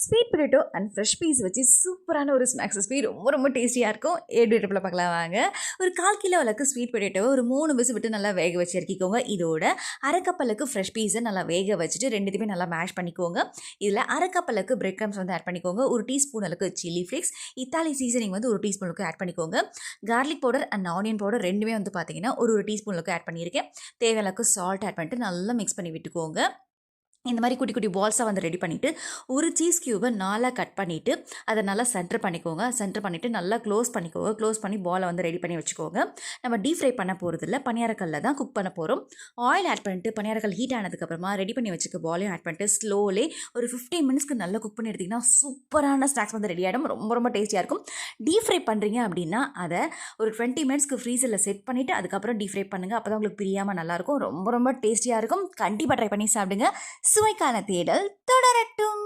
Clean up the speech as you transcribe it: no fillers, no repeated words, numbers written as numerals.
Sweet potato and fresh peas வச்சு சூப்பரான ஒரு ஸ்நாக்ஸ் ரெசிபி ரொம்ப ரொம்ப டேஸ்டியாக இருக்கும். எப்படி டிப்பில் பார்க்கலாம் வாங்க. ஒரு 1/4 கிலோ அளவுக்கு ஸ்வீட் பொட்டேட்டோவை ஒரு 3 விசில் விட்டு நல்லா வேக வச்சு இறக்கிக்கோங்க. இதோட அரை கப் அளவுக்கு ஃப்ரெஷ் பீஸை நல்லா வேக வச்சுட்டு ரெண்டுத்தையுமே நல்லா மேஷ் பண்ணிக்கோங்க. இதில் அரை கப் அளவுக்கு பிரெட் க்ரம்ஸ் வந்து ஆட் பண்ணிக்கோங்க. ஒரு டீஸ்பூன் அளவுக்கு சில்லி ஃப்ளேக்ஸ், இத்தாலி சீசனிங் வந்து ஒரு டீஸ்பூன் அளவுக்கு ஆட் பண்ணிக்கோங்க. Garlic powder and onion powder ரெண்டுமே வந்து பார்த்தீங்கன்னா ஒரு டீஸ்பூன் அளவுக்கு ஆட் பண்ணியிருக்கேன். தேவையான அளவுக்கு சால்ட் ஆட் பண்ணிட்டு நல்லா மிக்ஸ் பண்ணி விட்டுக்கோங்க. இந்த மாதிரி குட்டி குட்டி பால்ஸாக வந்து ரெடி பண்ணிவிட்டு ஒரு சீஸ் க்யூபை 4 கட் பண்ணிவிட்டு அதை நல்லா சென்டர் பண்ணிக்கோங்க. சென்டர் பண்ணிவிட்டு நல்லா க்ளோஸ் பண்ணிக்கோங்க. க்ளோஸ் பண்ணி பாலை வந்து ரெடி பண்ணி வச்சுக்கோங்க. நம்ம டீப் ஃப்ரை பண்ண போகிறதில்ல, பணியாரக்கல்ல தான் குக் பண்ண போகிறோம். ஆயில் ஆட் பண்ணிட்டு பணியாரக்கல் ஹீட் ஆனதுக்கப்புறமா ரெடி பண்ணி வச்சுக்க பாலையும் ஆட் பண்ணிட்டு ஸ்லோலே ஒரு 15 மினிட்ஸ்க்கு நல்லா குக் பண்ணி எடுத்திங்கன்னா சூப்பரான ஸ்நாக்ஸ் வந்து ரெடி ஆகிடும். ரொம்ப ரொம்ப டேஸ்டியாக இருக்கும். டீப் ஃப்ரை பண்ணுறீங்க அப்படின்னா அதை ஒரு 20 மினிட்ஸ்க்கு ஃப்ரீசரில் செட் பண்ணிவிட்டு அதுக்கப்புறம் டீப் ஃப்ரை பண்ணுங்கள். அப்போ தான் உங்களுக்கு பிரியாமல் நல்லாயிருக்கும். ரொம்ப ரொம்ப டேஸ்டியாக இருக்கும். கண்டிப்பாக ட்ரை பண்ணி சாப்பிடுங்க. சுவைக்கான தேடல் தொடரட்டும்.